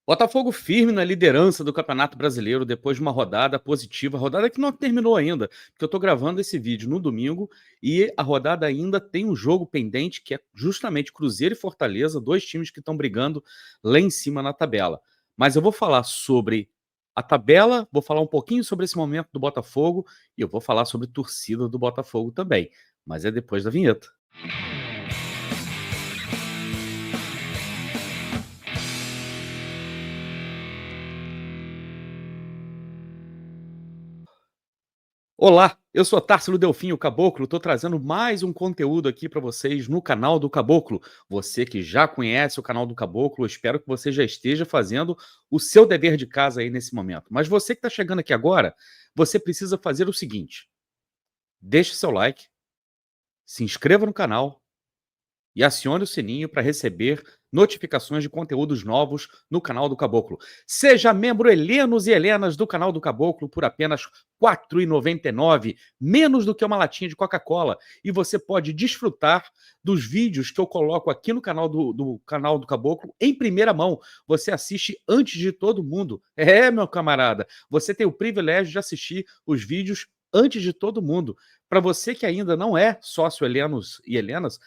Botafogo firme na liderança do Campeonato Brasileiro depois de uma rodada positiva, rodada que não terminou ainda, porque eu estou gravando esse vídeo no domingo e a rodada ainda tem um jogo pendente que é justamente Cruzeiro e Fortaleza, dois times que estão brigando lá em cima na tabela. Mas eu vou falar sobre a tabela, vou falar um pouquinho sobre esse momento do Botafogo e eu vou falar sobre torcida do Botafogo também, mas é depois da vinheta. Olá, eu sou Tarsilo Delfim, o Caboclo, estou trazendo mais um conteúdo aqui para vocês no canal do Caboclo. Você que já conhece o canal do Caboclo, eu espero que você já esteja fazendo o seu dever de casa aí nesse momento. Mas você que está chegando aqui agora, você precisa fazer o seguinte: deixe seu like, se inscreva no canal e acione o sininho para receber notificações de conteúdos novos no canal do Caboclo. Seja membro helenos e helenas do canal do Caboclo por apenas R$ 4,99, menos do que uma latinha de Coca-Cola. E você pode desfrutar dos vídeos que eu coloco aqui no canal do canal do Caboclo em primeira mão. Você assiste antes de todo mundo. Meu camarada, você tem o privilégio de assistir os vídeos antes de todo mundo. Para você que ainda não é sócio helenos e helenas,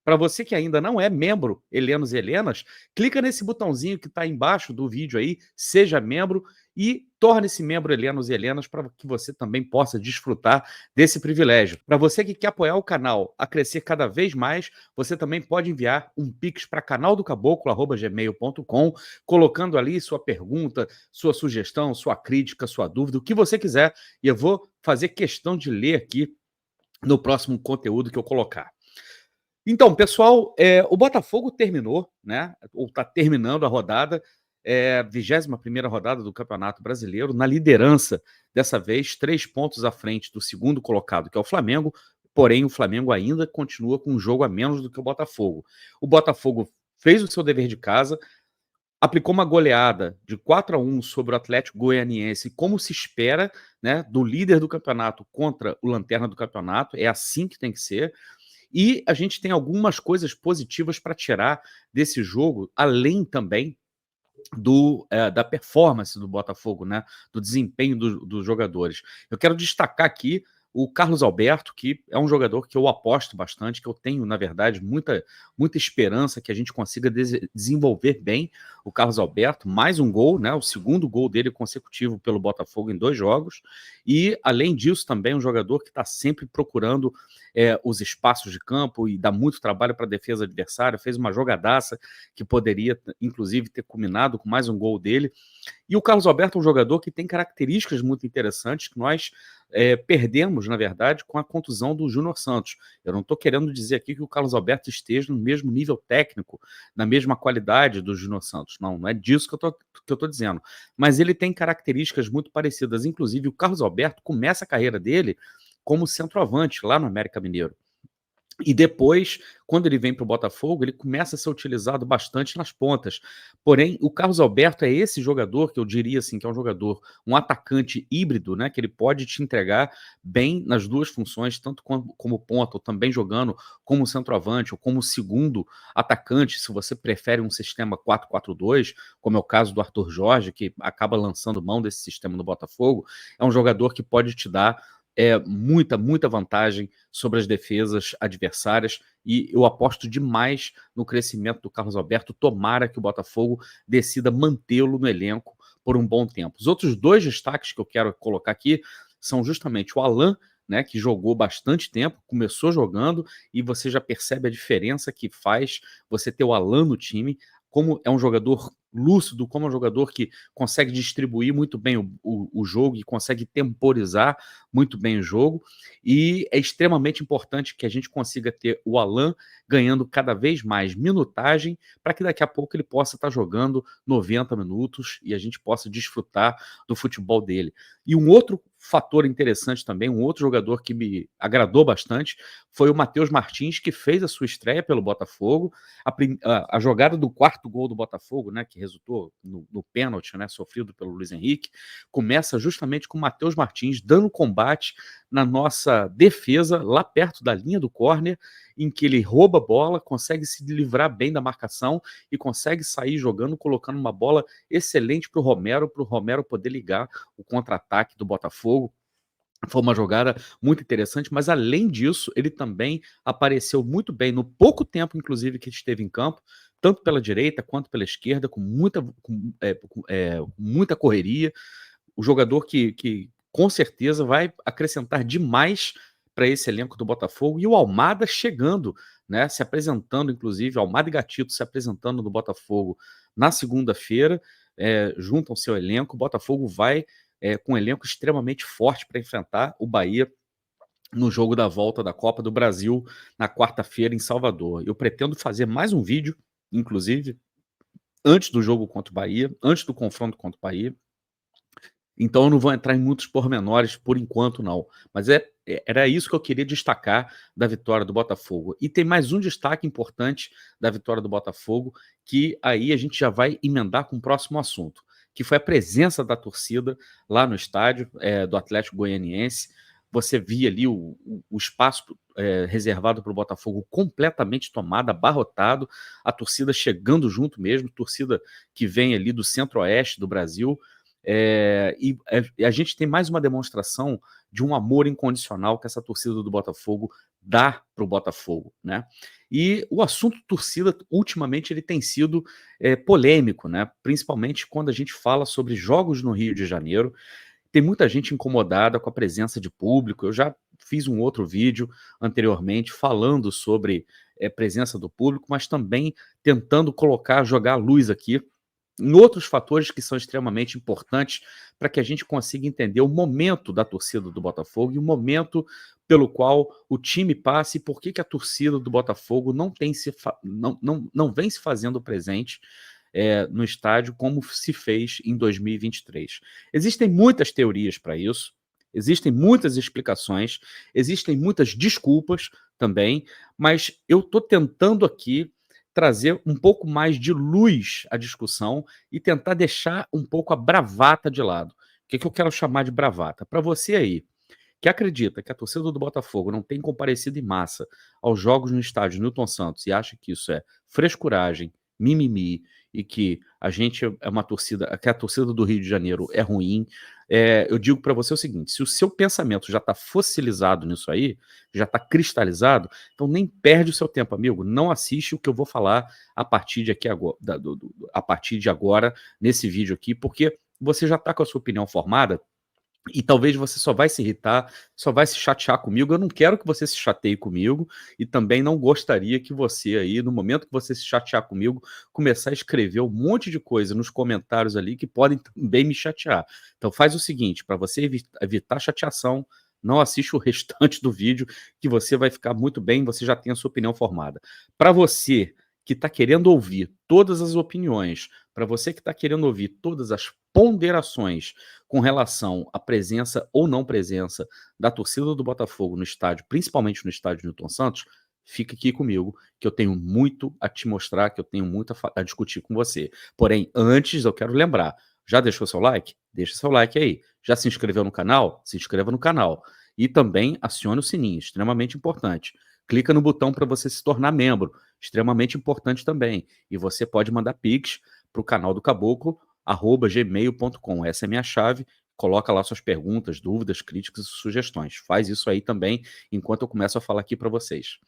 para você que ainda não é membro helenos e helenas, clica nesse botãozinho que está embaixo do vídeo aí, seja membro e torne-se membro helenos e helenas para que você também possa desfrutar desse privilégio. Para você que quer apoiar o canal a crescer cada vez mais, você também pode enviar um pix para canaldocaboclo@gmail.com, colocando ali sua pergunta, sua sugestão, sua crítica, sua dúvida, o que você quiser, e eu vou fazer questão de ler aqui no próximo conteúdo que eu colocar. Então, pessoal, o Botafogo terminou, né, ou está terminando a rodada, 21ª rodada do Campeonato Brasileiro, na liderança, dessa vez 3 pontos à frente do segundo colocado, que é o Flamengo, porém o Flamengo ainda continua com um jogo a menos do que o Botafogo. O Botafogo fez o seu dever de casa, aplicou uma goleada de 4-1 sobre o Atlético Goianiense, como se espera, né, do líder do campeonato contra o lanterna do campeonato, é assim que tem que ser. E a gente tem algumas coisas positivas para tirar desse jogo, além também da performance do Botafogo, né? Do desempenho dos jogadores. Eu quero destacar aqui o Carlos Alberto, que é um jogador que eu aposto bastante, que eu tenho, na verdade, muita esperança que a gente consiga desenvolver bem o Carlos Alberto. Mais um gol, né? O segundo gol dele consecutivo pelo Botafogo em 2 jogos. E, além disso, também um jogador que está sempre procurando os espaços de campo e dá muito trabalho para a defesa adversária. Fez uma jogadaça que poderia, inclusive, ter culminado com mais um gol dele. E o Carlos Alberto é um jogador que tem características muito interessantes que nós perdemos, na verdade, com a contusão do Júnior Santos. Eu não estou querendo dizer aqui que o Carlos Alberto esteja no mesmo nível técnico, na mesma qualidade do Júnior Santos. Não é disso que eu estou dizendo. Mas ele tem características muito parecidas. Inclusive, o Carlos Alberto começa a carreira dele como centroavante lá no América Mineiro. E depois, quando ele vem para o Botafogo, ele começa a ser utilizado bastante nas pontas. Porém, o Carlos Alberto é esse jogador que eu diria assim, que é um jogador, um atacante híbrido, né? Que ele pode te entregar bem nas duas funções, tanto como ponta, ou também jogando como centroavante, ou como segundo atacante, se você prefere um sistema 4-4-2, como é o caso do Arthur Jorge, que acaba lançando mão desse sistema no Botafogo. É um jogador que pode te dar muita vantagem sobre as defesas adversárias, e eu aposto demais no crescimento do Carlos Alberto. Tomara que o Botafogo decida mantê-lo no elenco por um bom tempo. Os outros 2 destaques que eu quero colocar aqui são justamente o Alan, né, que jogou bastante tempo, começou jogando, e você já percebe a diferença que faz você ter o Alan no time, como é um jogador lúcido, como é um jogador que consegue distribuir muito bem o jogo e consegue temporizar muito bem o jogo, e é extremamente importante que a gente consiga ter o Alan ganhando cada vez mais minutagem, para que daqui a pouco ele possa estar jogando 90 minutos e a gente possa desfrutar do futebol dele. E um outro fator interessante também, um outro jogador que me agradou bastante, foi o Matheus Martins, que fez a sua estreia pelo Botafogo. A jogada do 4º gol do Botafogo, né, que resultou no pênalti, né, sofrido pelo Luiz Henrique, começa justamente com o Matheus Martins dando combate na nossa defesa, lá perto da linha do córner, em que ele rouba a bola, consegue se livrar bem da marcação e consegue sair jogando, colocando uma bola excelente para o Romero poder ligar o contra-ataque do Botafogo. Foi uma jogada muito interessante, mas além disso, ele também apareceu muito bem no pouco tempo, inclusive, que esteve em campo, tanto pela direita quanto pela esquerda, com muita correria. O jogador que com certeza vai acrescentar demais para esse elenco do Botafogo. E o Almada chegando, né, se apresentando, inclusive, Almada e Gatito se apresentando no Botafogo na segunda-feira, junto ao seu elenco. O Botafogo vai com um elenco extremamente forte para enfrentar o Bahia no jogo da volta da Copa do Brasil na quarta-feira em Salvador. Eu pretendo fazer mais um vídeo, inclusive, antes do jogo contra o Bahia, antes do confronto contra o Bahia. Então eu não vou entrar em muitos pormenores por enquanto, não. Mas era isso que eu queria destacar da vitória do Botafogo. E tem mais um destaque importante da vitória do Botafogo, que aí a gente já vai emendar com o próximo assunto, que foi a presença da torcida lá no estádio do Atlético Goianiense. Você via ali o espaço reservado para o Botafogo completamente tomado, abarrotado, a torcida chegando junto mesmo, torcida que vem ali do centro-oeste do Brasil. E a gente tem mais uma demonstração de um amor incondicional que essa torcida do Botafogo dá para o Botafogo, né? E o assunto torcida, ultimamente, ele tem sido polêmico, né? Principalmente quando a gente fala sobre jogos no Rio de Janeiro. Tem muita gente incomodada com a presença de público. Eu já fiz um outro vídeo anteriormente falando sobre presença do público, mas também tentando jogar a luz aqui em outros fatores que são extremamente importantes para que a gente consiga entender o momento da torcida do Botafogo e o momento pelo qual o time passa e por que a torcida do Botafogo não vem se fazendo presente no estádio como se fez em 2023. Existem muitas teorias para isso, existem muitas explicações, existem muitas desculpas também, mas eu estou tentando aqui trazer um pouco mais de luz à discussão e tentar deixar um pouco a bravata de lado. O que eu quero chamar de bravata? Para você aí, que acredita que a torcida do Botafogo não tem comparecido em massa aos jogos no estádio Newton Santos e acha que isso é frescuragem, mimimi, e que a gente é uma torcida, que a torcida do Rio de Janeiro é ruim, eu digo para você o seguinte: se o seu pensamento já está fossilizado nisso aí, já está cristalizado, então nem perde o seu tempo, amigo. Não assiste o que eu vou falar a partir de aqui agora, a partir de agora nesse vídeo aqui, porque você já está com a sua opinião formada. E talvez você só vai se irritar, só vai se chatear comigo. Eu não quero que você se chateie comigo e também não gostaria que você aí, no momento que você se chatear comigo, começar a escrever um monte de coisa nos comentários ali que podem também me chatear. Então faz o seguinte, para você evitar chateação, não assiste o restante do vídeo, que você vai ficar muito bem, você já tem a sua opinião formada. Para você que está querendo ouvir todas as opiniões, para você que está querendo ouvir todas as ponderações com relação à presença ou não presença da torcida do Botafogo no estádio, principalmente no estádio Newton Santos, fica aqui comigo, que eu tenho muito a te mostrar, que eu tenho muito a discutir com você. Porém, antes eu quero lembrar, já deixou seu like? Deixa seu like aí. Já se inscreveu no canal? Se inscreva no canal. E também acione o sininho, extremamente importante. Clica no botão para você se tornar membro, extremamente importante também. E você pode mandar pix para o canal do Caboclo, @gmail.com. Essa é a minha chave. Coloca lá suas perguntas, dúvidas, críticas e sugestões. Faz isso aí também, enquanto eu começo a falar aqui para vocês.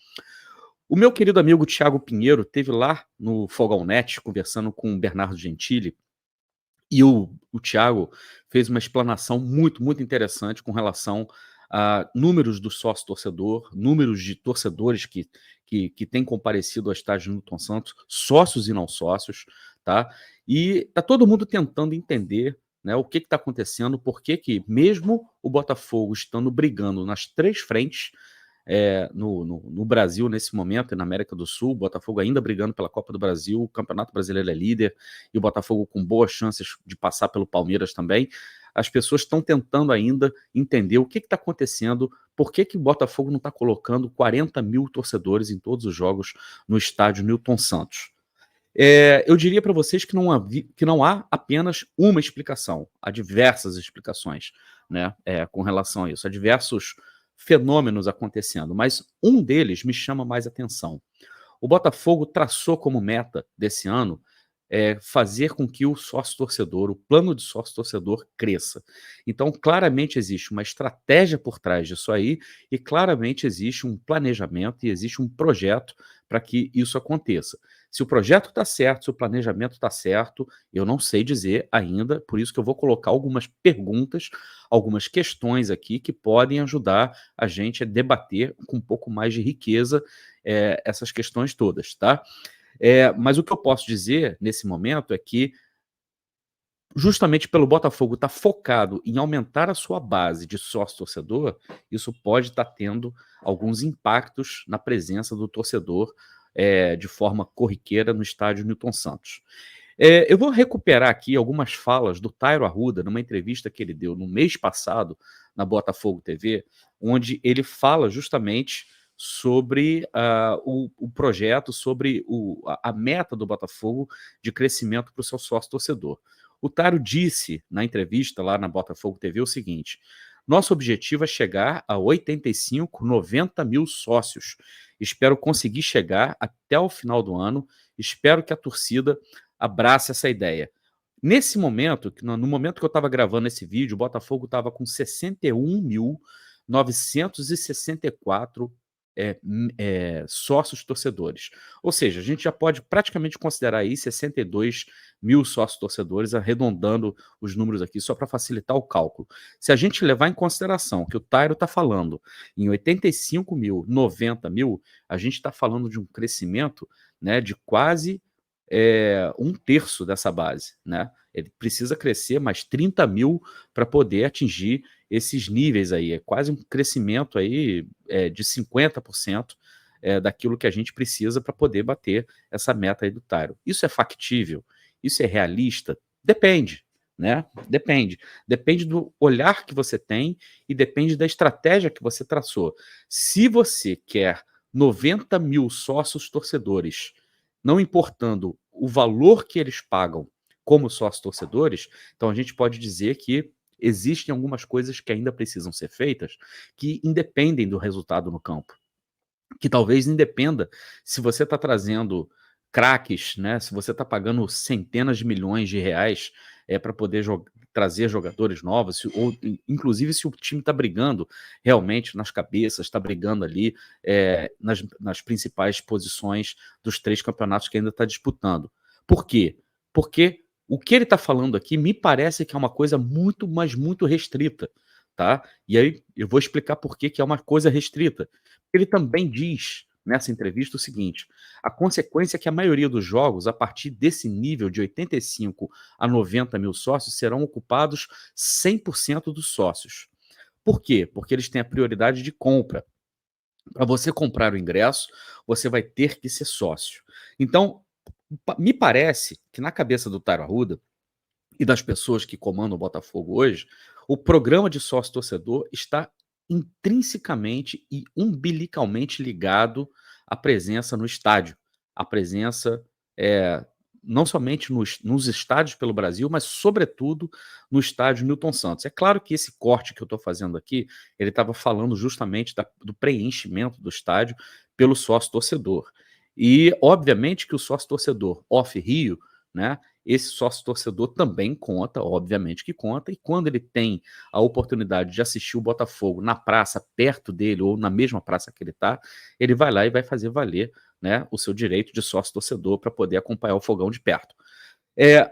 O meu querido amigo Thiago Pinheiro teve lá no Fogão Net conversando com o Bernardo Gentili, e o Thiago fez uma explanação muito, muito interessante com relação a números do sócio-torcedor, números de torcedores que têm comparecido ao estádio Newton Santos, sócios e não sócios, tá? E tá todo mundo tentando entender, né, o que está acontecendo, por que mesmo o Botafogo estando brigando nas três frentes, no Brasil nesse momento e na América do Sul, o Botafogo ainda brigando pela Copa do Brasil, o Campeonato Brasileiro é líder e o Botafogo com boas chances de passar pelo Palmeiras também. As pessoas estão tentando ainda entender o que está acontecendo, por que o Botafogo não está colocando 40 mil torcedores em todos os jogos no estádio Newton Santos. Eu diria para vocês que não há apenas uma explicação, há diversas explicações, né, com relação a isso. Há diversos fenômenos acontecendo, mas um deles me chama mais atenção. O Botafogo traçou como meta desse ano fazer com que o sócio-torcedor, o plano de sócio-torcedor cresça. Então, claramente existe uma estratégia por trás disso aí e claramente existe um planejamento e existe um projeto para que isso aconteça. Se o projeto está certo, se o planejamento está certo, eu não sei dizer ainda, por isso que eu vou colocar algumas perguntas, algumas questões aqui que podem ajudar a gente a debater com um pouco mais de riqueza essas questões todas, tá? Mas o que eu posso dizer nesse momento é que, justamente pelo Botafogo estar focado em aumentar a sua base de sócio-torcedor, isso pode estar tendo alguns impactos na presença do torcedor de forma corriqueira no estádio Newton Santos. Eu vou recuperar aqui algumas falas do Tairo Arruda, numa entrevista que ele deu no mês passado, na Botafogo TV, onde ele fala justamente sobre o projeto, sobre a meta do Botafogo de crescimento para o seu sócio-torcedor. O Tairo disse na entrevista lá na Botafogo TV o seguinte: nosso objetivo é chegar a 85, 90 mil sócios. Espero conseguir chegar até o final do ano. Espero que a torcida abrace essa ideia. Nesse momento, no momento que eu estava gravando esse vídeo, o Botafogo estava com 61.964 sócios torcedores. Ou seja, a gente já pode praticamente considerar aí 62 mil sócios torcedores, arredondando os números aqui, só para facilitar o cálculo. Se a gente levar em consideração que o Tairo está falando em 85 mil, 90 mil, a gente está falando de um crescimento, né, de quase um terço dessa base, né? Ele precisa crescer mais 30 mil para poder atingir esses níveis aí. É quase um crescimento aí de 50% daquilo que a gente precisa para poder bater essa meta aí do Tairo. Isso é factível? Isso é realista? Depende, né? Depende. Depende do olhar que você tem e depende da estratégia que você traçou. Se você quer 90 mil sócios torcedores, não importando o valor que eles pagam como sócios torcedores, então a gente pode dizer que existem algumas coisas que ainda precisam ser feitas que independem do resultado no campo, que talvez independa se você está trazendo craques, né? Se você está pagando centenas de milhões de reais para poder trazer jogadores novos, ou inclusive se o time está brigando realmente nas cabeças, está brigando ali nas principais posições dos 3 campeonatos que ainda está disputando. Por quê? Porque o que ele está falando aqui me parece que é uma coisa muito, mas muito restrita, tá? E aí eu vou explicar por que é uma coisa restrita. Ele também diz nessa entrevista o seguinte: a consequência é que a maioria dos jogos, a partir desse nível de 85 a 90 mil sócios, serão ocupados 100% dos sócios. Por quê? Porque eles têm a prioridade de compra. Para você comprar o ingresso, você vai ter que ser sócio. Então, me parece que na cabeça do Tairo Arruda e das pessoas que comandam o Botafogo hoje, o programa de sócio-torcedor está intrinsecamente e umbilicalmente ligado à presença no estádio, à presença não somente nos estádios pelo Brasil, mas sobretudo no estádio Newton Santos. É claro que esse corte que eu estou fazendo aqui, ele estava falando justamente do preenchimento do estádio pelo sócio-torcedor. E, obviamente, que o sócio-torcedor off-Rio, né, esse sócio-torcedor também conta, obviamente que conta, e quando ele tem a oportunidade de assistir o Botafogo na praça, perto dele, ou na mesma praça que ele está, ele vai lá e vai fazer valer, né, o seu direito de sócio-torcedor para poder acompanhar o fogão de perto.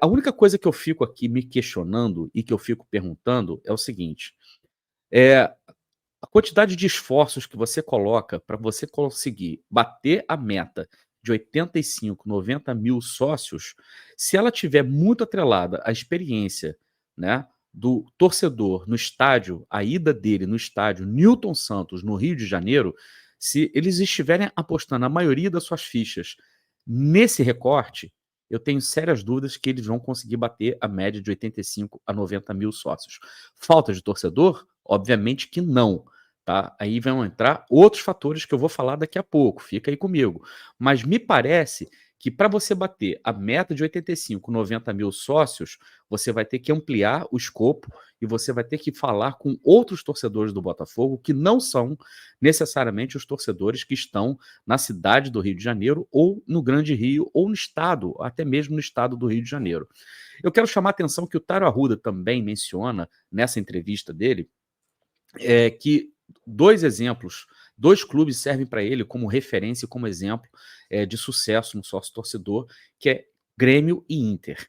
A única coisa que eu fico aqui me questionando e que eu fico perguntando é o seguinte: a quantidade de esforços que você coloca para você conseguir bater a meta de 85, 90 mil sócios, se ela tiver muito atrelada à experiência, né, do torcedor no estádio, a ida dele no estádio Newton Santos, no Rio de Janeiro, se eles estiverem apostando a maioria das suas fichas nesse recorte, eu tenho sérias dúvidas que eles vão conseguir bater a média de 85 a 90 mil sócios. Falta de torcedor? Obviamente que não. Tá? Aí vão entrar outros fatores que eu vou falar daqui a pouco, fica aí comigo. Mas me parece que para você bater a meta de 85, 90 mil sócios, você vai ter que ampliar o escopo e você vai ter que falar com outros torcedores do Botafogo que não são necessariamente os torcedores que estão na cidade do Rio de Janeiro ou no Grande Rio ou no estado, até mesmo no estado do Rio de Janeiro. Eu quero chamar a atenção que o Tário Arruda também menciona nessa entrevista dele que dois clubes servem para ele como referência e como exemplo de sucesso no sócio-torcedor, que é Grêmio e Inter.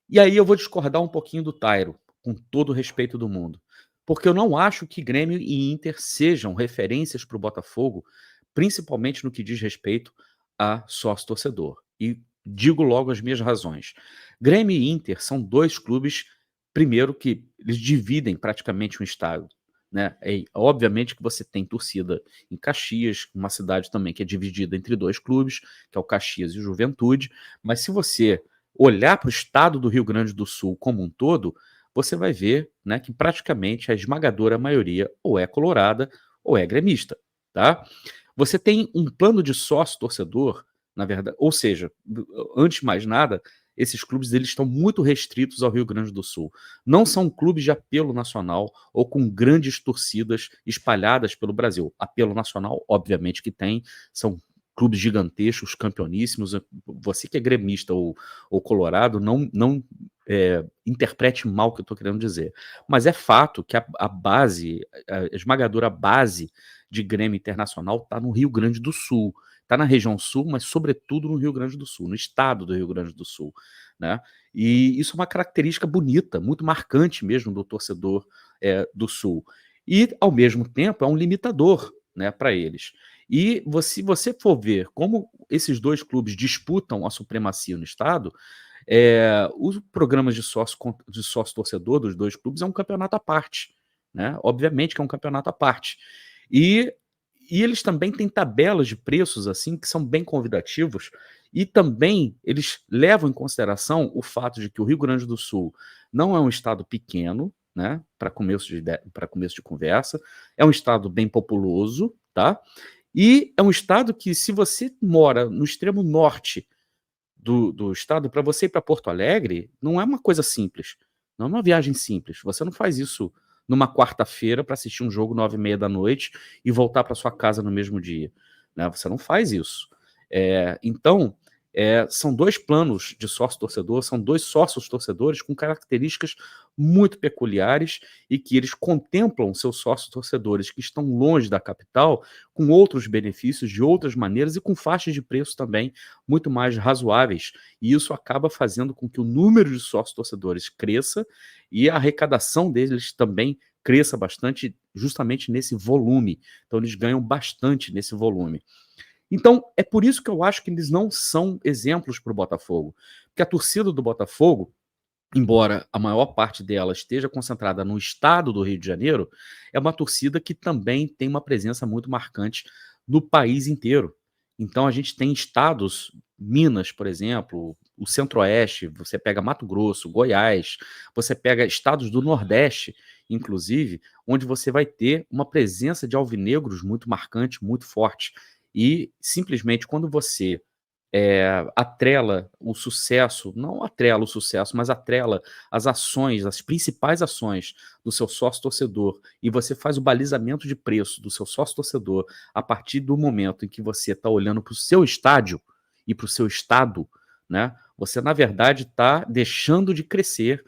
E aí eu vou discordar um pouquinho do Tairo, com todo o respeito do mundo, porque eu não acho que Grêmio e Inter sejam referências para o Botafogo, principalmente no que diz respeito a sócio-torcedor. E digo logo as minhas razões. Grêmio e Inter são dois clubes, primeiro, que eles dividem praticamente um estado. Né? Obviamente que você tem torcida em Caxias, uma cidade também que é dividida entre dois clubes, que é o Caxias e o Juventude, mas se você olhar para o estado do Rio Grande do Sul como um todo, você vai ver, né, que praticamente a esmagadora maioria ou é colorada ou é gremista. Tá? Você tem um plano de sócio-torcedor, na verdade, ou seja, antes de mais nada, esses clubes eles estão muito restritos ao Rio Grande do Sul. Não são clubes de apelo nacional ou com grandes torcidas espalhadas pelo Brasil. Apelo nacional, obviamente que tem, são clubes gigantescos, campeoníssimos. Você que é gremista ou colorado, não interprete mal o que eu estou querendo dizer. Mas é fato que a base, a esmagadora base de Grêmio Internacional está no Rio Grande do Sul. Está na região sul, mas sobretudo no Rio Grande do Sul, no estado do Rio Grande do Sul. Né? E isso é uma característica bonita, muito marcante mesmo do torcedor do Sul. E, ao mesmo tempo, é um limitador, né, para eles. E se você for ver como esses dois clubes disputam a supremacia no estado, os programas de sócio torcedor dos dois clubes é um campeonato à parte. Né? Obviamente que é um campeonato à parte. E eles também têm tabelas de preços assim que são bem convidativos e também eles levam em consideração o fato de que o Rio Grande do Sul não é um estado pequeno, né, para começo de conversa, é um estado bem populoso, tá? E é um estado que, se você mora no extremo norte do estado, para você ir para Porto Alegre, não é uma coisa simples, não é uma viagem simples. Você não faz isso numa quarta-feira para assistir um jogo 9h30 da noite e voltar para sua casa no mesmo dia. Né? Você não faz isso. Então, são dois planos de sócio-torcedor, são dois sócios-torcedores com características muito peculiares e que eles contemplam seus sócios-torcedores que estão longe da capital com outros benefícios de outras maneiras e com faixas de preço também muito mais razoáveis. E isso acaba fazendo com que o número de sócios-torcedores cresça e a arrecadação deles também cresça bastante justamente nesse volume. Então, eles ganham bastante nesse volume. Então, é por isso que eu acho que eles não são exemplos para o Botafogo. Porque a torcida do Botafogo, embora a maior parte dela esteja concentrada no estado do Rio de Janeiro, é uma torcida que também tem uma presença muito marcante no país inteiro. Então, a gente tem estados, Minas, por exemplo, o Centro-Oeste, você pega Mato Grosso, Goiás, você pega estados do Nordeste, inclusive, onde você vai ter uma presença de alvinegros muito marcante, muito forte. E simplesmente quando você atrela o sucesso, não atrela o sucesso, mas atrela as ações, as principais ações do seu sócio-torcedor, e você faz o balizamento de preço do seu sócio-torcedor a partir do momento em que você está olhando para o seu estádio e para o seu estado, né? Você, na verdade, está deixando de crescer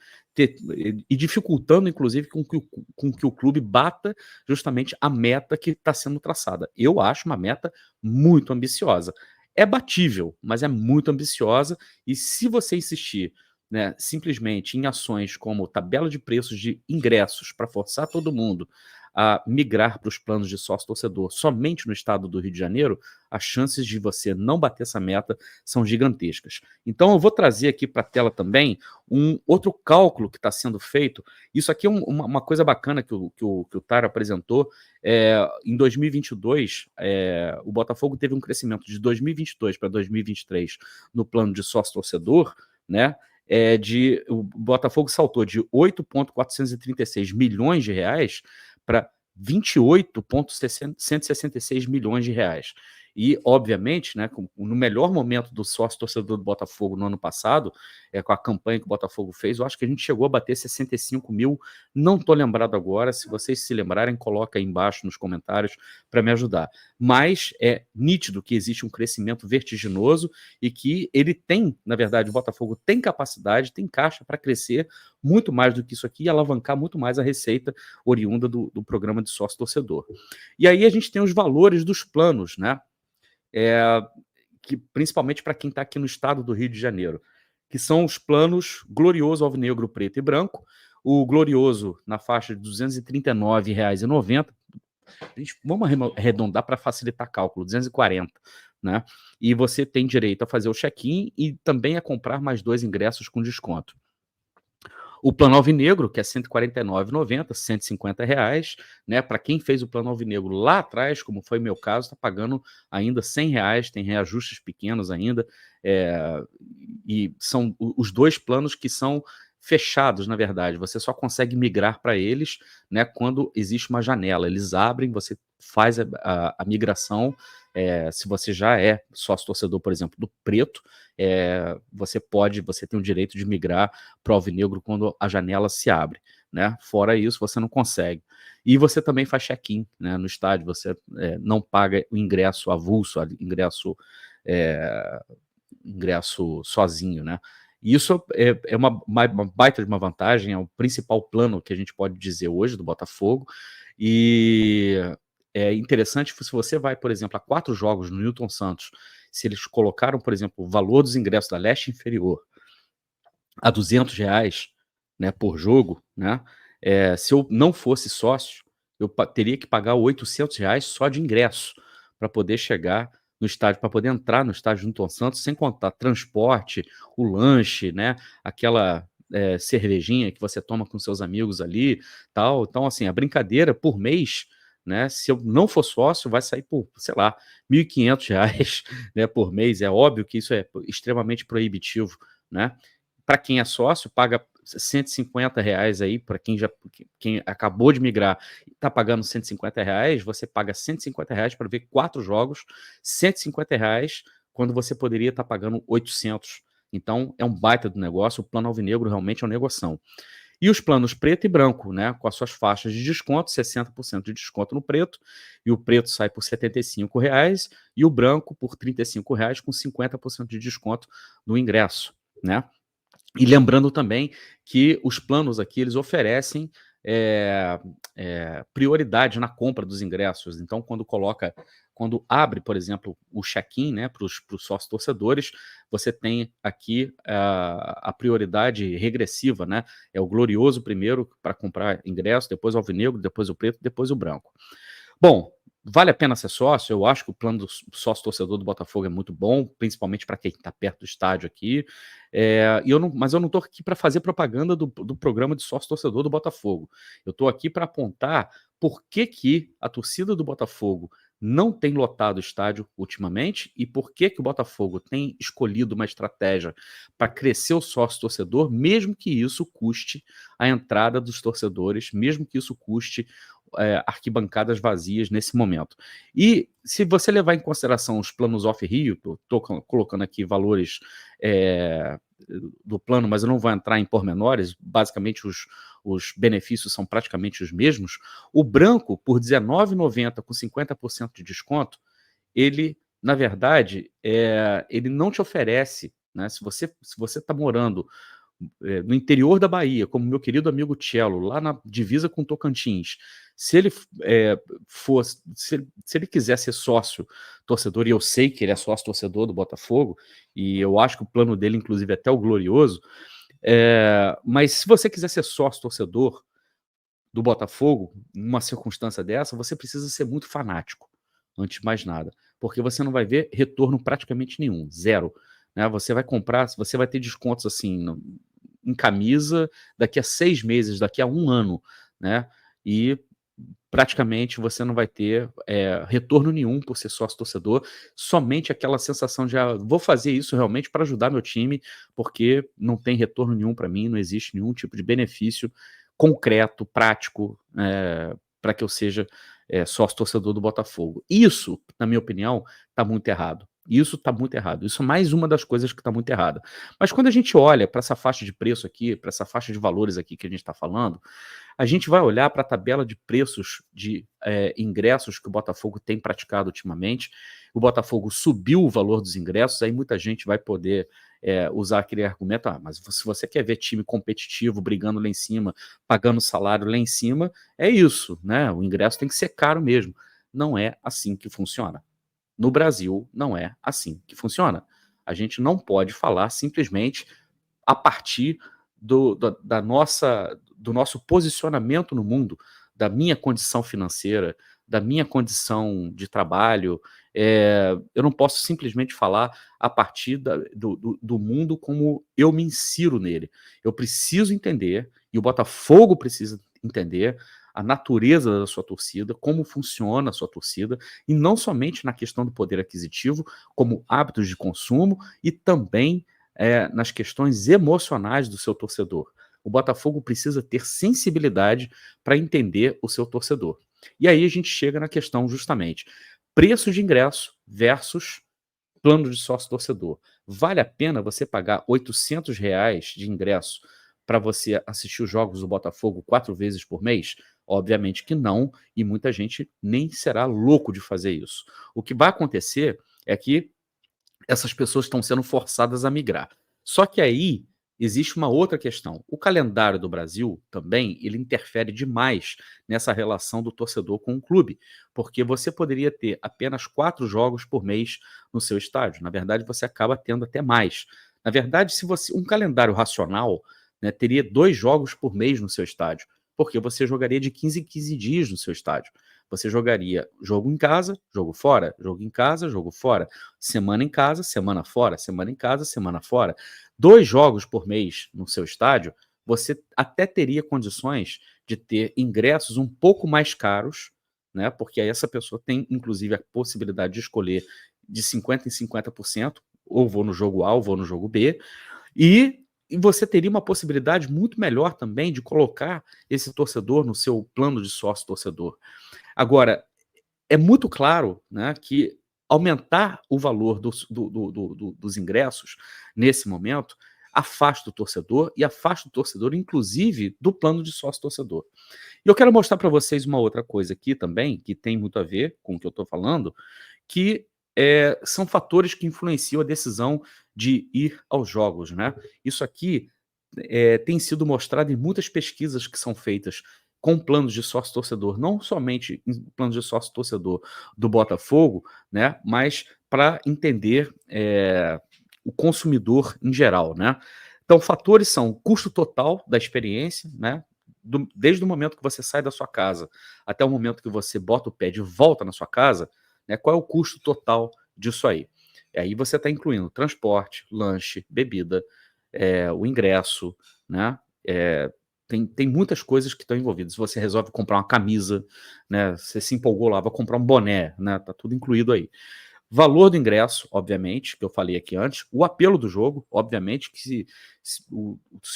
e dificultando, inclusive, com que o clube bata justamente a meta que está sendo traçada. Eu acho uma meta muito ambiciosa. É batível, mas é muito ambiciosa, e se você insistir, né, simplesmente em ações como tabela de preços de ingressos para forçar todo mundo a migrar para os planos de sócio-torcedor somente no estado do Rio de Janeiro, as chances de você não bater essa meta são gigantescas. Então eu vou trazer aqui para a tela também um outro cálculo que está sendo feito. Isso aqui é uma coisa bacana que o Taro apresentou. Em 2022, o Botafogo teve um crescimento de 2022 para 2023 no plano de sócio-torcedor, né? O Botafogo saltou de 8,436 milhões de reais para 28,166 milhões de reais. E, obviamente, né, no melhor momento do sócio-torcedor do Botafogo no ano passado, com a campanha que o Botafogo fez, eu acho que a gente chegou a bater 65 mil, não estou lembrado agora, se vocês se lembrarem, coloca aí embaixo nos comentários para me ajudar. Mas é nítido que existe um crescimento vertiginoso e que ele tem, na verdade, o Botafogo tem capacidade, tem caixa para crescer muito mais do que isso aqui e alavancar muito mais a receita oriunda do programa de sócio-torcedor. E aí a gente tem os valores dos planos, né? Que principalmente para quem está aqui no estado do Rio de Janeiro, que são os planos Glorioso, Alvinegro, Preto e Branco. O Glorioso na faixa de R$ 239,90. Vamos arredondar para facilitar cálculo, 240, né? E você tem direito a fazer o check-in e também a comprar mais 2 ingressos com desconto. O plano alvinegro, que é R$ 149,90, R$ 150, né? Para quem fez o plano alvinegro lá atrás, como foi meu caso, está pagando ainda R$ 100, tem reajustes pequenos ainda, e são os 2 planos que são fechados, na verdade. Você só consegue migrar para eles, né, quando existe uma janela. Eles abrem, você faz a migração. Se você já é sócio-torcedor, por exemplo, do preto, você tem o direito de migrar para o alvinegro quando a janela se abre, né? Fora isso, você não consegue. E você também faz check-in, né, no estádio, você não paga o ingresso avulso, ingresso sozinho, né? E isso é uma baita de uma vantagem, é o principal plano que a gente pode dizer hoje do Botafogo. E é interessante se você vai, por exemplo, a 4 jogos no Newton Santos, se eles colocaram, por exemplo, o valor dos ingressos da Leste Inferior a R$ 200, né, por jogo, né? Se eu não fosse sócio, eu teria que pagar R$ 800 só de ingresso para poder chegar no estádio, para poder entrar no estádio Newton Santos, sem contar transporte, o lanche, né? Aquela cervejinha que você toma com seus amigos ali, tal. Então, assim, a brincadeira por mês, né? Se eu não for sócio, vai sair por, sei lá, R$ 1.500, né, por mês. É óbvio que isso é extremamente proibitivo, né? Para quem é sócio, paga R$ 150 aí, para quem acabou de migrar e está pagando R$ 150, você paga R$ 150 para ver 4 jogos, R$ 150 quando você poderia estar pagando 800. Então, é um baita do negócio, o plano alvinegro realmente é uma negoção. E os planos preto e branco, né, com as suas faixas de desconto, 60% de desconto no preto, e o preto sai por R$ 75, e o branco por R$ 35, com 50% de desconto no ingresso, né? E lembrando também que os planos aqui, eles oferecem prioridade na compra dos ingressos. Então, quando abre, por exemplo, o check-in, né, para os sócios torcedores, você tem aqui a prioridade regressiva, né? É o glorioso primeiro para comprar ingresso, depois o alvinegro, depois o preto, depois o branco. Bom, vale a pena ser sócio? Eu acho que o plano do sócio-torcedor do Botafogo é muito bom, principalmente para quem está perto do estádio aqui. Mas eu não estou aqui para fazer propaganda do programa de sócio-torcedor do Botafogo. Eu estou aqui para apontar por que a torcida do Botafogo não tem lotado o estádio ultimamente e por que o Botafogo tem escolhido uma estratégia para crescer o sócio-torcedor, mesmo que isso custe a entrada dos torcedores, mesmo que isso custe arquibancadas vazias nesse momento. E se você levar em consideração os planos off-Rio, estou colocando aqui valores do plano, mas eu não vou entrar em pormenores, basicamente os benefícios são praticamente os mesmos. O branco, por R$19,90 com 50% de desconto, ele, na verdade, ele não te oferece, né? Se você está morando no interior da Bahia, como meu querido amigo Cello, lá na divisa com Tocantins, se ele se ele quiser ser sócio torcedor, e eu sei que ele é sócio torcedor do Botafogo, e eu acho que o plano dele, inclusive, é até o glorioso, mas se você quiser ser sócio torcedor do Botafogo, numa circunstância dessa, você precisa ser muito fanático, antes de mais nada, porque você não vai ver retorno praticamente nenhum, zero. Né? Você vai comprar, você vai ter descontos assim em camisa daqui a 6 meses, daqui a 1 ano, né? E praticamente você não vai ter retorno nenhum por ser sócio torcedor, somente aquela sensação de vou fazer isso realmente para ajudar meu time, porque não tem retorno nenhum para mim, não existe nenhum tipo de benefício concreto, prático, para que eu seja sócio torcedor do Botafogo. Isso, na minha opinião, está muito errado. Isso está muito errado. Isso é mais uma das coisas que está muito errada. Mas quando a gente olha para essa faixa de preço aqui, para essa faixa de valores aqui que a gente está falando, a gente vai olhar para a tabela de preços de ingressos que o Botafogo tem praticado ultimamente. O Botafogo subiu o valor dos ingressos, aí muita gente vai poder usar aquele argumento, mas se você quer ver time competitivo, brigando lá em cima, pagando salário lá em cima, é isso, né? O ingresso tem que ser caro mesmo. Não é assim que funciona. No Brasil, não é assim que funciona. A gente não pode falar simplesmente a partir do nosso posicionamento no mundo, da minha condição financeira, da minha condição de trabalho. Eu não posso simplesmente falar a partir do mundo como eu me insiro nele. Eu preciso entender, e o Botafogo precisa entender, a natureza da sua torcida, como funciona a sua torcida, e não somente na questão do poder aquisitivo, como hábitos de consumo e também nas questões emocionais do seu torcedor. O Botafogo precisa ter sensibilidade para entender o seu torcedor. E aí a gente chega na questão justamente preço de ingresso versus plano de sócio-torcedor. Vale a pena você pagar R$ 800 de ingresso para você assistir os jogos do Botafogo 4 vezes por mês? Obviamente que não, e muita gente nem será louco de fazer isso. O que vai acontecer é que essas pessoas estão sendo forçadas a migrar. Só que aí existe uma outra questão. O calendário do Brasil também, ele interfere demais nessa relação do torcedor com o clube, porque você poderia ter apenas 4 jogos por mês no seu estádio. Na verdade, você acaba tendo até mais. Na verdade, se você um calendário racional, né, teria 2 jogos por mês no seu estádio, porque você jogaria de 15 em 15 dias no seu estádio. Você jogaria jogo em casa, jogo fora, jogo em casa, jogo fora, semana em casa, semana fora, semana em casa, semana fora. 2 jogos por mês no seu estádio, você até teria condições de ter ingressos um pouco mais caros, né? Porque aí essa pessoa tem, inclusive, a possibilidade de escolher de 50% em 50%, ou vou no jogo A ou vou no jogo B, e você teria uma possibilidade muito melhor também de colocar esse torcedor no seu plano de sócio-torcedor. Agora, é muito claro, né, que aumentar o valor dos ingressos nesse momento afasta o torcedor e afasta o torcedor, inclusive, do plano de sócio-torcedor. E eu quero mostrar para vocês uma outra coisa aqui também, que tem muito a ver com o que eu estou falando, que são fatores que influenciam a decisão de ir aos jogos, né? Isso aqui tem sido mostrado em muitas pesquisas que são feitas com planos de sócio-torcedor, não somente em planos de sócio-torcedor do Botafogo, né, mas para entender o consumidor em geral, né? Então, fatores são o custo total da experiência, né? Desde o momento que você sai da sua casa até o momento que você bota o pé de volta na sua casa, né, qual é o custo total disso aí? E aí você está incluindo transporte, lanche, bebida, o ingresso, né? Tem muitas coisas que estão envolvidas. Se você resolve comprar uma camisa, né? Você se empolgou lá, vai comprar um boné, né? Tá tudo incluído aí. Valor do ingresso, obviamente, que eu falei aqui antes. O apelo do jogo, obviamente, que se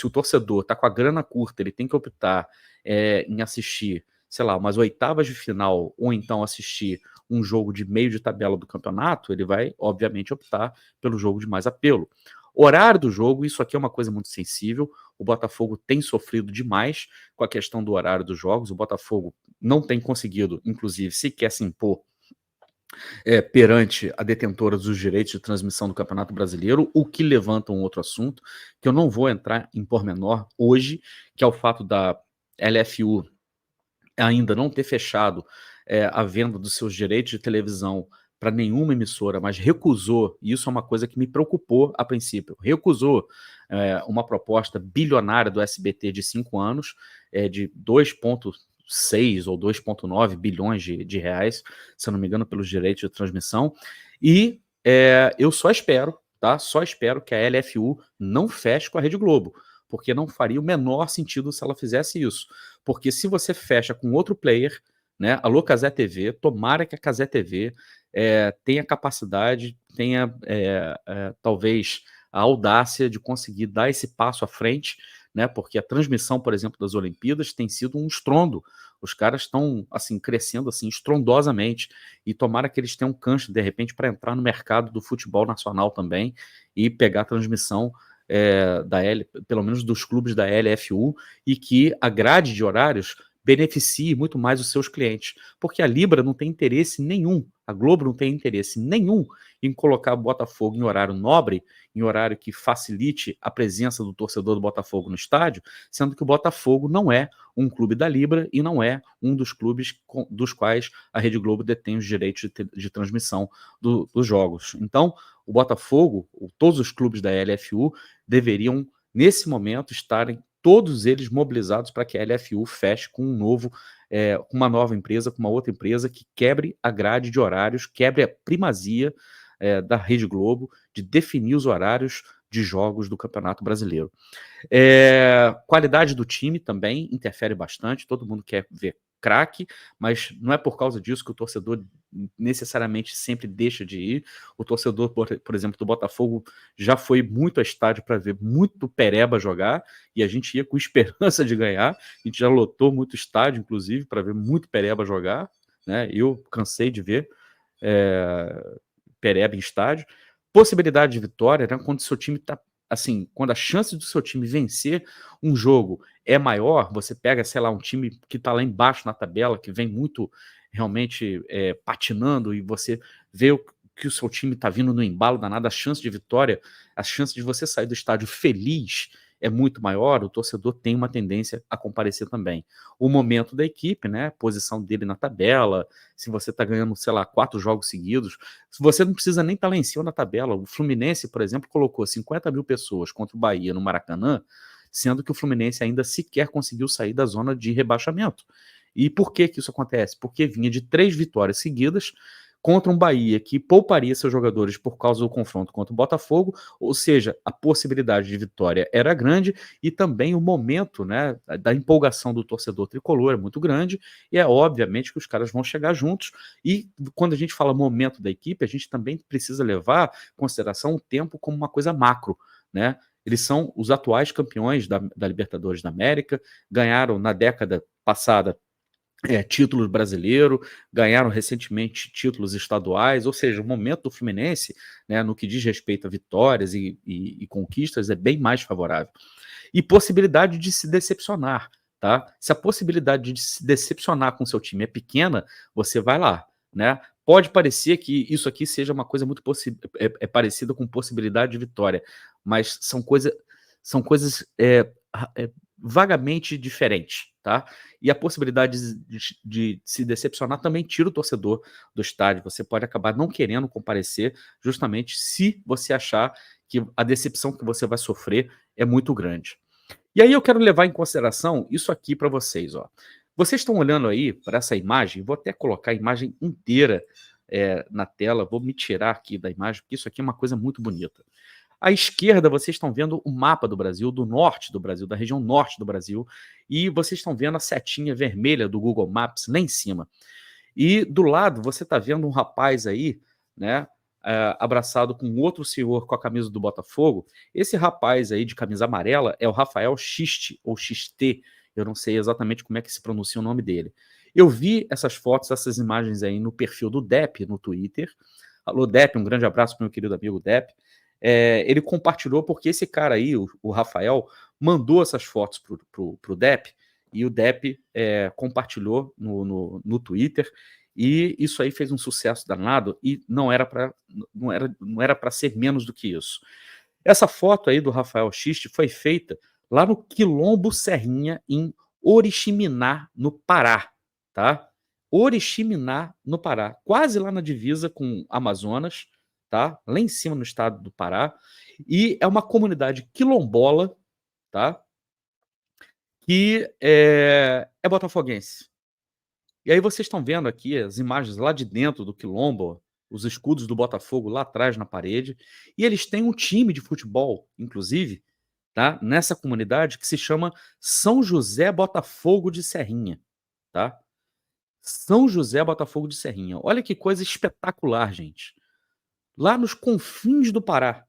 o torcedor está com a grana curta, ele tem que optar em assistir, sei lá, umas oitavas de final, ou então assistir um jogo de meio de tabela do campeonato, ele vai, obviamente, optar pelo jogo de mais apelo. Horário do jogo, isso aqui é uma coisa muito sensível. O Botafogo tem sofrido demais com a questão do horário dos jogos. O Botafogo não tem conseguido, inclusive, sequer se impor perante a detentora dos direitos de transmissão do Campeonato Brasileiro, o que levanta um outro assunto, que eu não vou entrar em pormenor hoje, que é o fato da LFU ainda não ter fechado a venda dos seus direitos de televisão para nenhuma emissora, mas recusou, e isso é uma coisa que me preocupou a princípio, recusou uma proposta bilionária do SBT de 5 anos, de 2,6 ou 2,9 bilhões de reais, se eu não me engano, pelos direitos de transmissão, e eu só espero, tá? Só espero que a LFU não feche com a Rede Globo, porque não faria o menor sentido se ela fizesse isso. Porque se você fecha com outro player, né, alô Cazé TV, tomara que a Cazé TV tenha capacidade, tenha talvez a audácia de conseguir dar esse passo à frente, né? Porque a transmissão, por exemplo, das Olimpíadas tem sido um estrondo. Os caras estão assim crescendo assim estrondosamente e tomara que eles tenham cancha de repente para entrar no mercado do futebol nacional também e pegar a transmissão pelo menos dos clubes da LFU, e que a grade de horários beneficie muito mais os seus clientes, porque a Libra não tem interesse nenhum, a Globo não tem interesse nenhum em colocar o Botafogo em horário nobre, em horário que facilite a presença do torcedor do Botafogo no estádio, sendo que o Botafogo não é um clube da Libra e não é um dos clubes dos quais a Rede Globo detém os direitos de transmissão dos jogos. Então, o Botafogo, todos os clubes da LFU, deveriam, nesse momento, estarem todos eles mobilizados para que a LFU feche com uma nova empresa, com uma outra empresa que quebre a grade de horários, quebre a primazia da Rede Globo de definir os horários de jogos do Campeonato Brasileiro. Qualidade do time também interfere bastante, todo mundo quer ver craque, mas não é por causa disso que o torcedor necessariamente sempre deixa de ir. O torcedor, por exemplo, do Botafogo já foi muito a estádio para ver muito pereba jogar, e a gente ia com esperança de ganhar. A gente já lotou muito estádio, inclusive, para ver muito pereba jogar, né? Eu cansei de ver pereba em estádio. Possibilidade de vitória, né? Quando o seu time está assim, quando a chance do seu time vencer um jogo é maior, você pega, sei lá, um time que está lá embaixo na tabela, que vem muito realmente patinando, e você vê que o seu time está vindo no embalo danado, a chance de vitória, a chance de você sair do estádio feliz é muito maior, o torcedor tem uma tendência a comparecer também. O momento da equipe, né, a posição dele na tabela, se você está ganhando, sei lá, 4 jogos seguidos, você não precisa nem estar lá em cima da tabela. O Fluminense, por exemplo, colocou 50 mil pessoas contra o Bahia no Maracanã, sendo que o Fluminense ainda sequer conseguiu sair da zona de rebaixamento. E por que isso acontece? Porque vinha de 3 vitórias seguidas contra um Bahia que pouparia seus jogadores por causa do confronto contra o Botafogo, ou seja, a possibilidade de vitória era grande e também o momento, né, da empolgação do torcedor tricolor é muito grande, e é obviamente que os caras vão chegar juntos. E quando a gente fala momento da equipe, a gente também precisa levar em consideração o tempo como uma coisa macro, né? Eles são os atuais campeões da Libertadores da América, ganharam na década passada títulos brasileiros, ganharam recentemente títulos estaduais, ou seja, o momento do Fluminense, né, no que diz respeito a vitórias e conquistas, é bem mais favorável. E possibilidade de se decepcionar, tá? Se a possibilidade de se decepcionar com o seu time é pequena, você vai lá, né? Pode parecer que isso aqui seja uma coisa muito parecida com possibilidade de vitória, mas são coisas vagamente diferentes, tá? E a possibilidade de se decepcionar também tira o torcedor do estádio. Você pode acabar não querendo comparecer, justamente se você achar que a decepção que você vai sofrer é muito grande. E aí eu quero levar em consideração isso aqui para vocês, ó. Vocês estão olhando aí para essa imagem, vou até colocar a imagem inteira na tela, vou me tirar aqui da imagem, porque isso aqui é uma coisa muito bonita. À esquerda, vocês estão vendo o mapa do Brasil, do norte do Brasil, da região norte do Brasil, e vocês estão vendo a setinha vermelha do Google Maps lá em cima. E do lado, você está vendo um rapaz aí, né, abraçado com outro senhor com a camisa do Botafogo. Esse rapaz aí de camisa amarela é o Rafael Xiste, ou XT, eu não sei exatamente como é que se pronuncia o nome dele. Eu vi essas fotos, essas imagens aí no perfil do Depp no Twitter. Alô, Depp, um grande abraço para o meu querido amigo Depp. Ele compartilhou porque esse cara aí, o Rafael, mandou essas fotos pro Depp, e o Depp compartilhou no Twitter, e isso aí fez um sucesso danado, e não era para ser menos do que isso. Essa foto aí do Rafael Xiste foi feita lá no Quilombo Serrinha, em Oriximiná, no Pará, tá? Oriximiná, no Pará, quase lá na divisa com Amazonas, tá? Lá em cima no estado do Pará, e é uma comunidade quilombola, tá? Que é botafoguense. E aí vocês estão vendo aqui as imagens lá de dentro do quilombo, os escudos do Botafogo lá atrás na parede, e eles têm um time de futebol, inclusive, tá? Nessa comunidade que se chama São José Botafogo de Serrinha, tá? São José Botafogo de Serrinha. Olha que coisa espetacular, gente. Lá nos confins do Pará.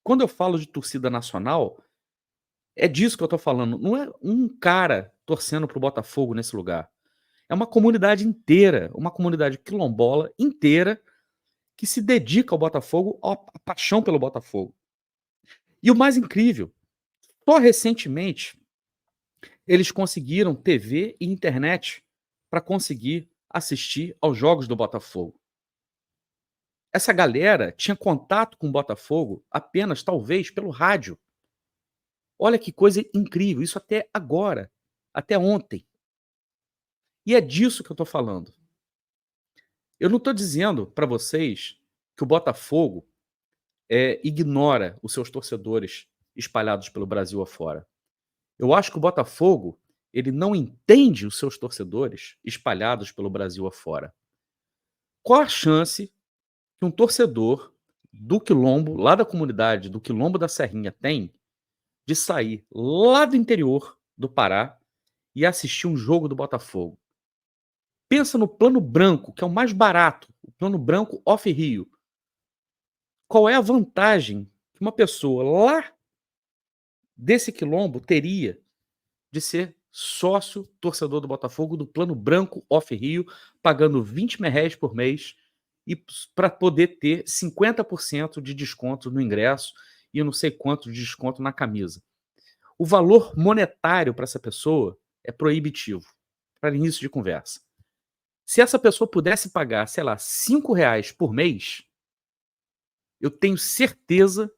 Quando eu falo de torcida nacional, É disso que eu tô falando. Não é um cara torcendo para o Botafogo nesse lugar. É uma comunidade inteira, uma comunidade quilombola inteira que se dedica ao Botafogo, à paixão pelo Botafogo. E o mais incrível, só recentemente eles conseguiram TV e internet para conseguir assistir aos jogos do Botafogo. Essa galera tinha contato com o Botafogo apenas, talvez, pelo rádio. Olha que coisa incrível, isso até agora, até ontem. E é disso que eu estou falando. Eu não estou dizendo para vocês que o Botafogo ignora os seus torcedores espalhados pelo Brasil afora. Eu acho que o Botafogo ele não entende os seus torcedores espalhados pelo Brasil afora. Qual a chance que um torcedor do Quilombo, lá da comunidade do Quilombo da Serrinha, tem de sair lá do interior do Pará e assistir um jogo do Botafogo? Pensa no plano branco, que é o mais barato, o plano branco off-Rio. Qual é a vantagem que uma pessoa lá desse quilombo teria de ser sócio torcedor do Botafogo do plano branco off-Rio, pagando 20 merréis por mês e para poder ter 50% de desconto no ingresso e eu não sei quanto de desconto na camisa? O valor monetário para essa pessoa é proibitivo, para início de conversa. Se essa pessoa pudesse pagar, sei lá, 5 reais por mês, eu tenho certeza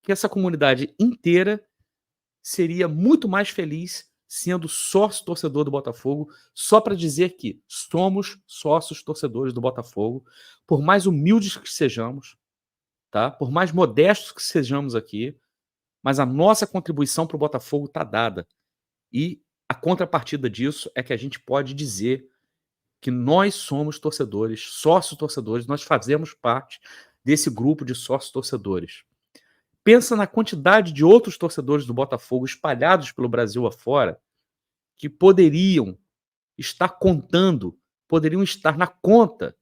que essa comunidade inteira seria muito mais feliz sendo sócio torcedor do Botafogo, só para dizer que somos sócios torcedores do Botafogo, por mais humildes que sejamos, tá? Por mais modestos que sejamos aqui, mas a nossa contribuição para o Botafogo está dada. E a contrapartida disso é que a gente pode dizer que nós somos torcedores, sócios torcedores, nós fazemos parte desse grupo de sócios torcedores. Pensa na quantidade de outros torcedores do Botafogo espalhados pelo Brasil afora que poderiam estar contando, poderiam estar na conta,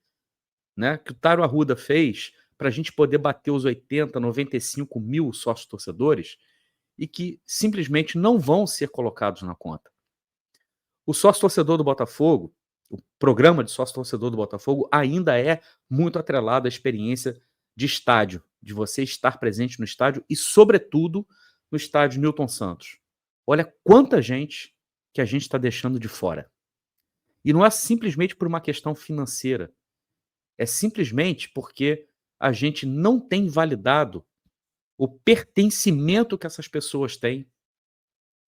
né, que o Taro Arruda fez para a gente poder bater os 80, 95 mil sócios torcedores e que simplesmente não vão ser colocados na conta. O sócio torcedor do Botafogo, o programa de sócio torcedor do Botafogo ainda é muito atrelado à experiência de estádio, de você estar presente no estádio e, sobretudo, no estádio Newton Santos. Olha quanta gente que a gente está deixando de fora. E não é simplesmente por uma questão financeira, é simplesmente porque a gente não tem validado o pertencimento que essas pessoas têm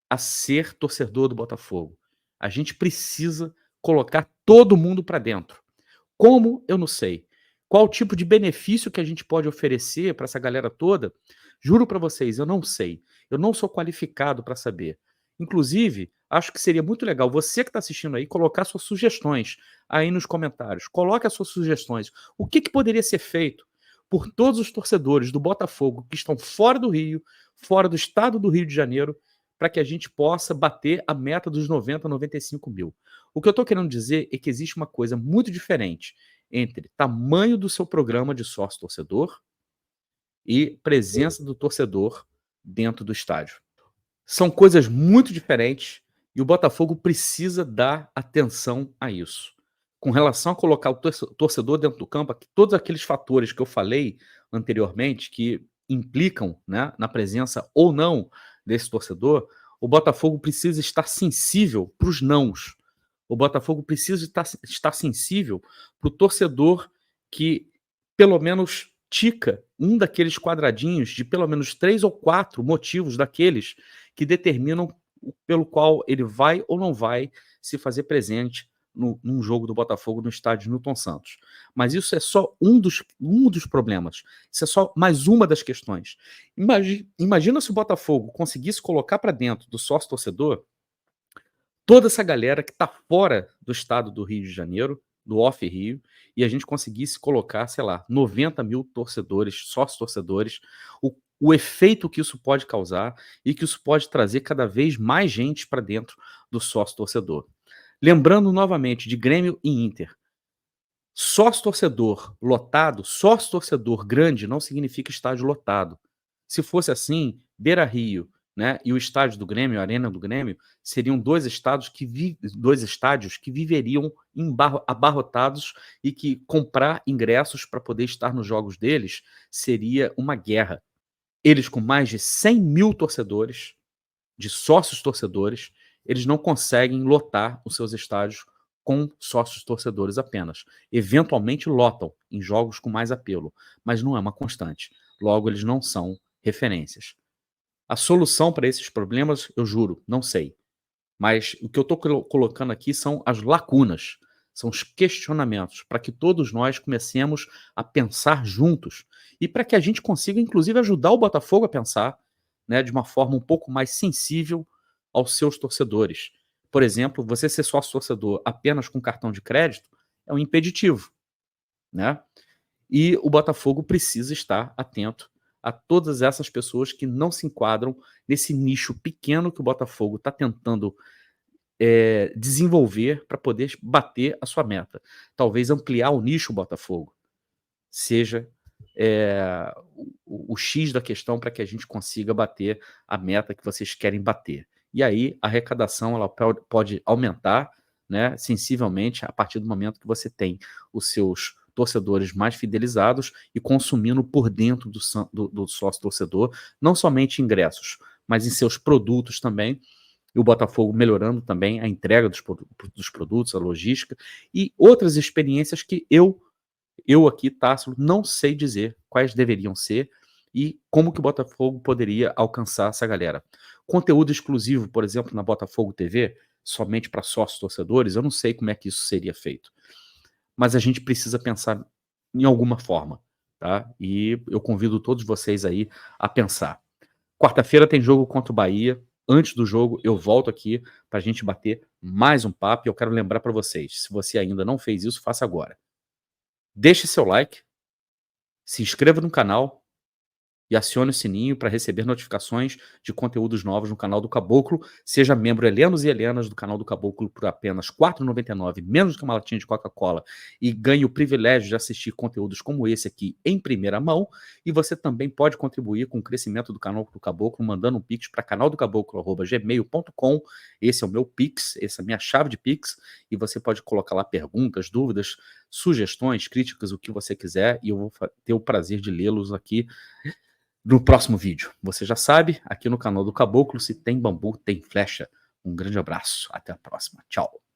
a ser torcedor do Botafogo. A gente precisa colocar todo mundo para dentro. Como? Eu não sei. Qual tipo de benefício que a gente pode oferecer para essa galera toda? Juro para vocês, eu não sei. Eu não sou qualificado para saber. Inclusive, acho que seria muito legal você que está assistindo aí colocar suas sugestões aí nos comentários. Coloque as suas sugestões. O que poderia ser feito por todos os torcedores do Botafogo que estão fora do Rio, fora do estado do Rio de Janeiro, para que a gente possa bater a meta dos 90, 95 mil. O que eu estou querendo dizer é que existe uma coisa muito diferente entre tamanho do seu programa de sócio-torcedor e presença do torcedor dentro do estádio. São coisas muito diferentes e o Botafogo precisa dar atenção a isso. Com relação a colocar o torcedor dentro do campo, todos aqueles fatores que eu falei anteriormente que implicam, né, na presença ou não desse torcedor, o Botafogo precisa estar sensível para os nãos. O Botafogo precisa estar sensível para o torcedor que pelo menos tica um daqueles quadradinhos de pelo menos 3 ou 4 motivos daqueles que determinam pelo qual ele vai ou não vai se fazer presente num jogo do Botafogo no estádio Newton Santos. Mas isso é só um dos problemas. Isso é só mais uma das questões. Imagina se o Botafogo conseguisse colocar para dentro do sócio-torcedor toda essa galera que está fora do estado do Rio de Janeiro, do off-Rio, e a gente conseguisse colocar, sei lá, 90 mil torcedores, sócios-torcedores, o efeito que isso pode causar e que isso pode trazer cada vez mais gente para dentro do sócio-torcedor. Lembrando novamente de Grêmio e Inter, sócio-torcedor lotado, sócio-torcedor grande não significa estádio lotado. Se fosse assim, Beira-Rio, né, e o estádio do Grêmio, a Arena do Grêmio, seriam dois estádios que viveriam abarrotados e que comprar ingressos para poder estar nos jogos deles seria uma guerra. Eles com mais de 100 mil torcedores, de sócios torcedores, eles não conseguem lotar os seus estádios com sócios torcedores apenas. Eventualmente lotam em jogos com mais apelo, mas não é uma constante. Logo, eles não são referências. A solução para esses problemas, eu juro, não sei. Mas o que eu estou colocando aqui são as lacunas, são os questionamentos, para que todos nós comecemos a pensar juntos e para que a gente consiga, inclusive, ajudar o Botafogo a pensar, né, de uma forma um pouco mais sensível aos seus torcedores. Por exemplo, você ser sócio-torcedor apenas com cartão de crédito é um impeditivo, né? E o Botafogo precisa estar atento a todas essas pessoas que não se enquadram nesse nicho pequeno que o Botafogo está tentando desenvolver para poder bater a sua meta. Talvez ampliar o nicho Botafogo seja o X da questão para que a gente consiga bater a meta que vocês querem bater. E aí a arrecadação ela pode aumentar, né, sensivelmente a partir do momento que você tem os seus torcedores mais fidelizados e consumindo por dentro do sócio torcedor, não somente ingressos, mas em seus produtos também, e o Botafogo melhorando também a entrega dos produtos, a logística e outras experiências que eu aqui, Tássilo, não sei dizer quais deveriam ser e como que o Botafogo poderia alcançar essa galera. Conteúdo exclusivo, por exemplo, na Botafogo TV, somente para sócios torcedores, eu não sei como é que isso seria feito. Mas a gente precisa pensar em alguma forma, tá? E eu convido todos vocês aí a pensar. Quarta-feira tem jogo contra o Bahia. Antes do jogo, eu volto aqui para a gente bater mais um papo. E eu quero lembrar para vocês, se você ainda não fez isso, faça agora. Deixe seu like, se inscreva no canal e acione o sininho para receber notificações de conteúdos novos no canal do Caboclo. Seja membro helenos e helenas do canal do Caboclo por apenas R$ 4,99, menos que uma latinha de Coca-Cola, e ganhe o privilégio de assistir conteúdos como esse aqui em primeira mão. E você também pode contribuir com o crescimento do canal do Caboclo mandando um pix para canaldocaboclo@gmail.com. Esse é o meu pix, essa é a minha chave de pix, e você pode colocar lá perguntas, dúvidas, sugestões, críticas, o que você quiser, e eu vou ter o prazer de lê-los aqui no próximo vídeo. Você já sabe, aqui no canal do Caboclo, se tem bambu, tem flecha. Um grande abraço, até a próxima. Tchau.